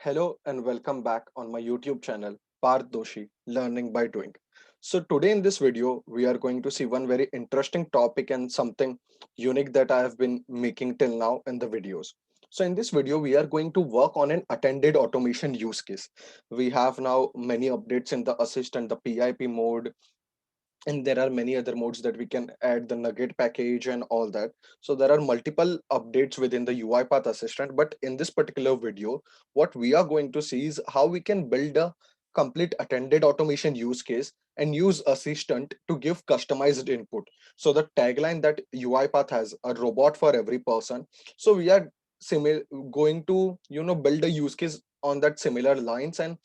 Hello and welcome back on my YouTube channel, Parth Doshi, Learning by Doing. So today in this video, we are going to see one very interesting topic and something unique that I have been making till now in the videos. So in this video, we are going to work on an attended automation use case. We have now many updates in the assistant, the PIP mode, and there are many other modes that we can add the nugget package and all that. So there are multiple updates within the UiPath assistant, but in this particular video what we are going to see is how we can build a complete attended automation use case and use assistant to give customized input. So the tagline that UiPath has, a robot for every person. So we are going to build a use case on that similar lines, and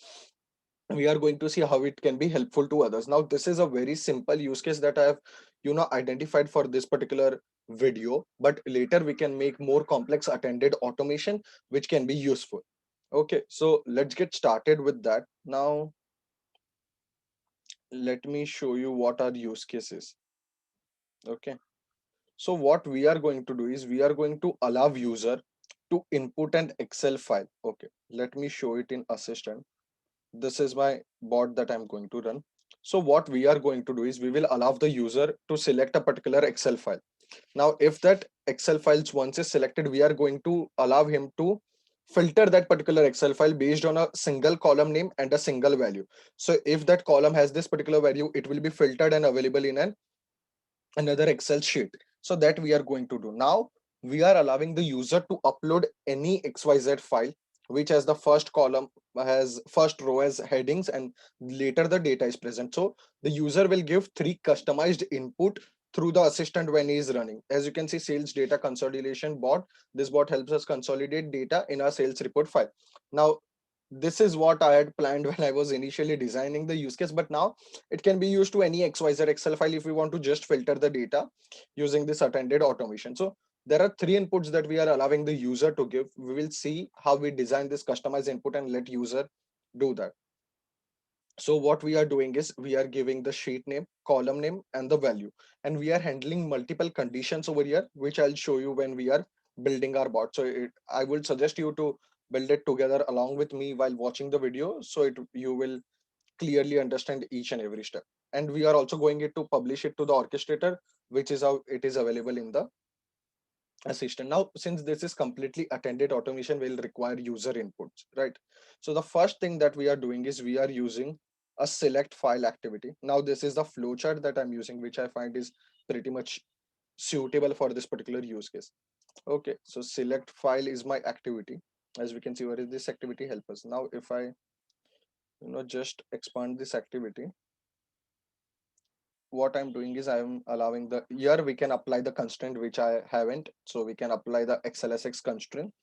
we are going to see how it can be helpful to others. Now this is a very simple use case that I have identified for this particular video, but later we can make more complex attended automation which can be useful. Okay, so let's get started with that. Now let me show you what our use cases. Okay, so what we are going to do is we are going to allow user to input an Excel file. Okay, let me show it in assistant. This is my bot that I'm going to run. So what we are going to do is we will allow the user to select a particular Excel file. Now, if that Excel files once is selected, we are going to allow him to filter that particular Excel file based on a single column name and a single value. So if that column has this particular value, it will be filtered and available in another Excel sheet. So that we are going to do. Now we are allowing the user to upload any XYZ file which has the first column, has first row as headings, and later the data is present. So the user will give three customized input through the assistant when he is running. As you can see, sales data consolidation bot. This bot helps us consolidate data in our sales report file. Now this is what I had planned when I was initially designing the use case, but now it can be used to any XYZ Excel file if we want to just filter the data using this attended automation. So there are three inputs that we are allowing the user to give. We will see how we design this customized input and let user do that. So what we are doing is we are giving the sheet name, column name, and the value, and we are handling multiple conditions over here, which I'll show you when we are building our bot. So I would suggest you to build it together along with me while watching the video, so you will clearly understand each and every step. And we are also going it to publish it to the orchestrator, which is how it is available in the assistant. Now since this is completely attended automation, will require user inputs, right? So the first thing that we are doing is we are using a select file activity. Now this is the flowchart that I'm using, which I find is pretty much suitable for this particular use case. Okay, so select file is my activity. As we can see, where is this activity help us. Now if I just expand this activity, what I'm doing is I'm allowing the, here we can apply the constraint which I haven't. So we can apply the XLSX constraint,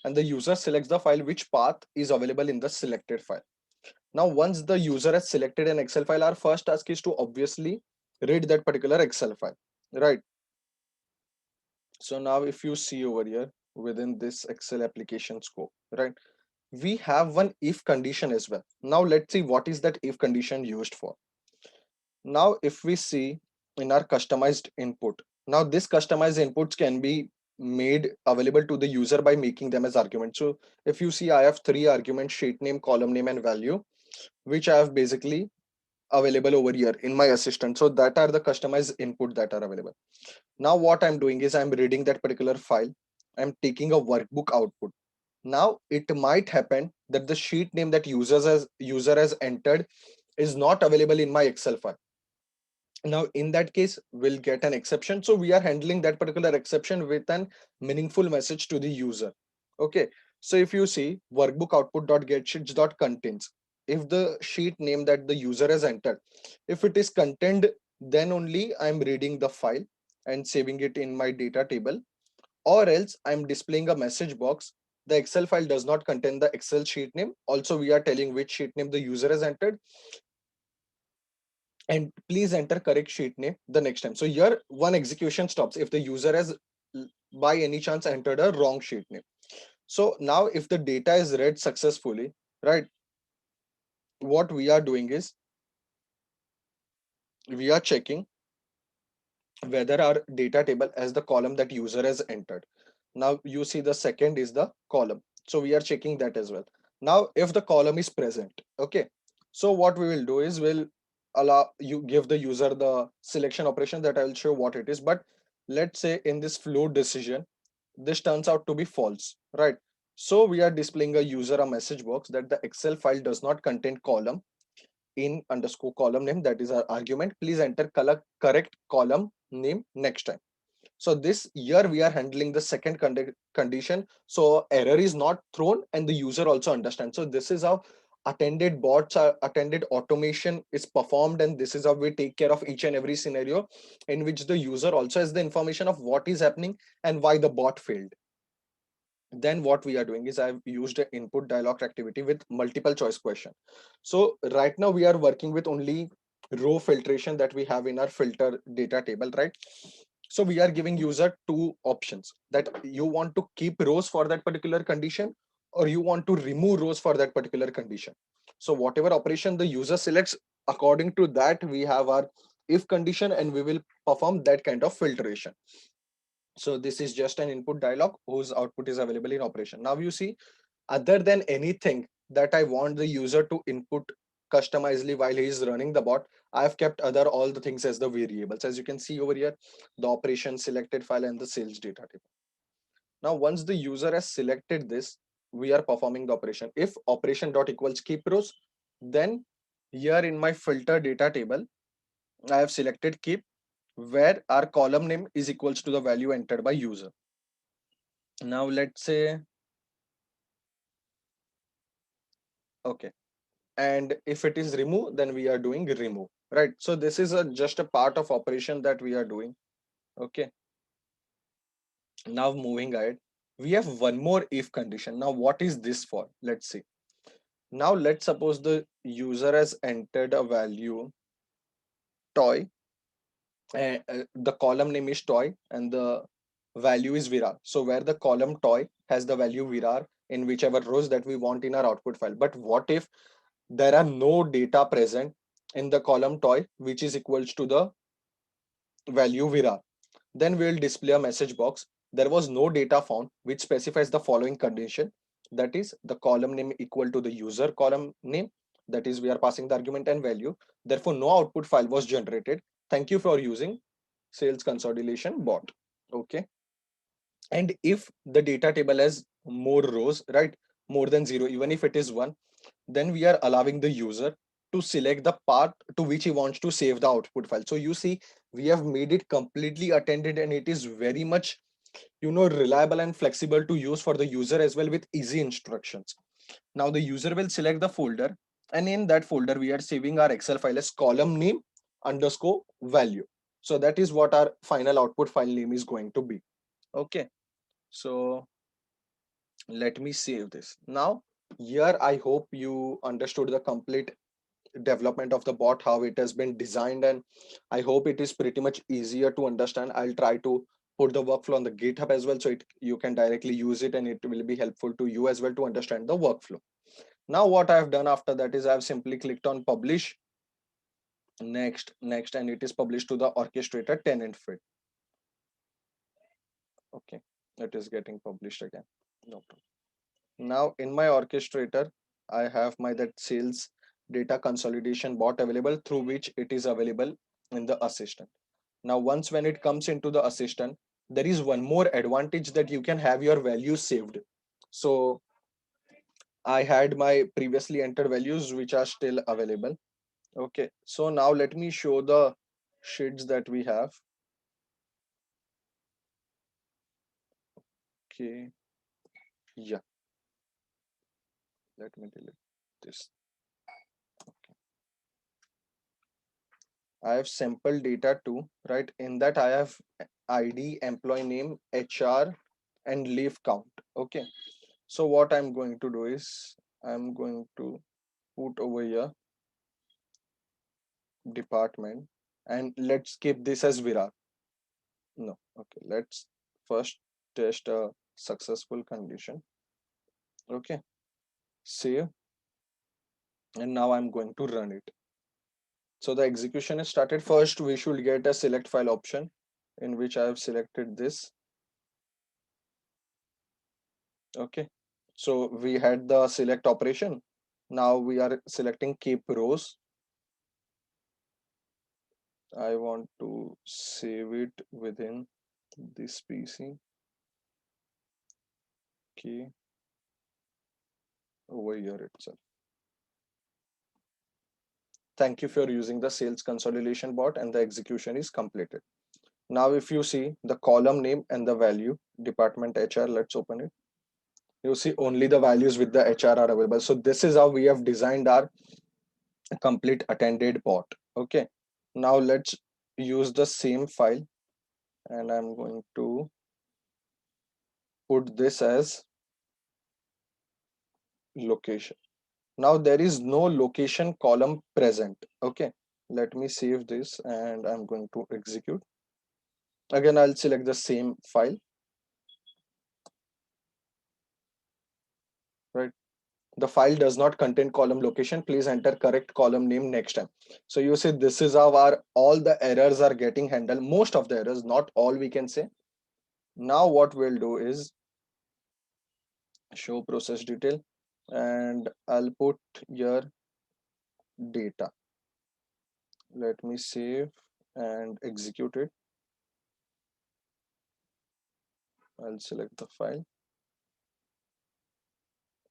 and the user selects the file which path is available in the selected file. Now once the user has selected an Excel file, our first task is to obviously read that particular Excel file, right? So now if you see over here within this Excel application scope, right, we have one if condition as well. Now let's see what is that if condition used for. Now if we see in our customized input, now this customized inputs can be made available to the user by making them as arguments. So if you see, I have three arguments: sheet name, column name, and value, which I have basically available over here in my assistant. So that are the customized input that are available. Now what I'm doing is I'm reading that particular file. I'm taking a workbook output. Now it might happen that the sheet name that user has entered is not available in my Excel file. Now in that case we'll get an exception, so we are handling that particular exception with an meaningful message to the user. Okay, so if you see workbook output dot get sheets dot contains, if the sheet name that the user has entered, if it is contained, then only I'm reading the file and saving it in my data table, or else I'm displaying a message box. The Excel file does not contain the Excel sheet name. Also we are telling which sheet name the user has entered, and please enter correct sheet name the next time. So here one execution stops if the user has by any chance entered a wrong sheet name. So now if the data is read successfully, right, what we are doing is we are checking whether our data table has the column that user has entered. Now you see the second is the column, so we are checking that as well. Now if the column is present, okay, so what we will do is we'll allow you give the user the selection operation that I will show what it is. But let's say in this flow decision this turns out to be false, right? So we are displaying a user a message box that the Excel file does not contain column in underscore column name, that is our argument. Please enter color correct column name next time. So this here we are handling the second condition, so error is not thrown and the user also understands. So this is how attended bots are attended automation is performed, and this is how we take care of each and every scenario in which the user also has the information of what is happening and why the bot failed. Then what we are doing is I've used an input dialog activity with multiple choice question. So right now we are working with only row filtration that we have in our filter data table, right? So we are giving user two options, that you want to keep rows for that particular condition or you want to remove rows for that particular condition. So whatever operation the user selects, according to that we have our if condition and we will perform that kind of filtration. So this is just an input dialog whose output is available in operation. Now you see, other than anything that I want the user to input customizably while he is running the bot, I've kept other all the things as the variables. As you can see over here, the operation selected file and the sales data table. Now once the user has selected this, we are performing the operation. If operation dot equals keep rows, then here in my filter data table, I have selected keep, where our column name is equals to the value entered by user. Now let's say, okay, and if it is remove, then we are doing remove, right? So this is just a part of operation that we are doing. Okay, now moving ahead, we have one more if condition. Now what is this for? Let's see. Now let's suppose the user has entered a value toy, and the column name is toy and the value is virar. So where the column toy has the value virar in whichever rows that we want in our output file. But what if there are no data present in the column toy which is equals to the value virar? Then we will display a message box. There was no data found which specifies the following condition, that is the column name equal to the user column name, that is we are passing the argument and value. Therefore no output file was generated. Thank you for using sales consolidation bot. Okay, and if the data table has more rows, right, more than zero, even if it is one, then we are allowing the user to select the part to which he wants to save the output file. So you see, we have made it completely attended and it is very much, reliable and flexible to use for the user as well, with easy instructions. Now the user will select the folder, and in that folder we are saving our Excel file as column name underscore value. So that is what our final output file name is going to be. Okay, so let me save this now. Here I hope you understood the complete development of the bot, how it has been designed, and I hope it is pretty much easier to understand. I'll try to put the workflow on the GitHub as well, so you can directly use it and it will be helpful to you as well to understand the workflow. Now what I've done after that is I've simply clicked on publish, next, and it is published to the orchestrator tenant feed. Okay, it is getting published again, no problem. Now in my orchestrator, I have my that sales data consolidation bot available, through which it is available in the assistant. Now once when it comes into the assistant, there is one more advantage, that you can have your values saved. So I had my previously entered values which are still available. Okay, so now let me show the sheets that we have. Okay, yeah, let me delete this. I have sample data too, right? In that I have ID, employee name, HR, and leave count. Okay. So what I'm going to do is I'm going to put over here department, and let's keep this as Virar. No. Okay. Let's first test a successful condition. Okay. Save. And now I'm going to run it. So the execution is started. First, we should get a select file option, in which I have selected this. Okay. So we had the select operation. Now we are selecting keep rows. I want to save it within this PC. Okay, over here itself. Thank you for using the sales consolidation bot, and the execution is completed. Now, if you see the column name and the value, department HR, let's open it. You see only the values with the HR are available. So this is how we have designed our complete attended bot. Okay. Now let's use the same file, and I'm going to put this as location. Now there is no location column present. Okay. Let me save this and I'm going to execute. Again, I'll select the same file, right? The file does not contain column location. Please enter correct column name next time. So you see, this is how our all the errors are getting handled. Most of the errors, not all, we can say. Now what we'll do is show process detail, and I'll put your data. Let me save and execute it. I'll select the file.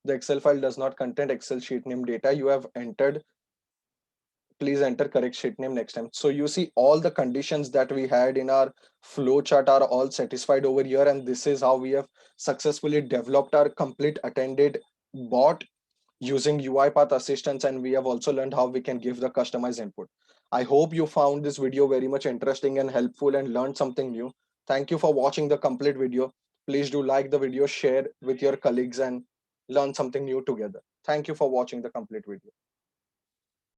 The Excel file does not contain Excel sheet name data. You have entered. Please enter correct sheet name next time. So you see all the conditions that we had in our flow chart are all satisfied over here, and this is how we have successfully developed our complete attended bot using UiPath assistance, and we have also learned how we can give the customized input. I hope you found this video very much interesting and helpful and learned something new. Thank you for watching the complete video. Please do like the video, share with your colleagues, and learn something new together. Thank you for watching the complete video.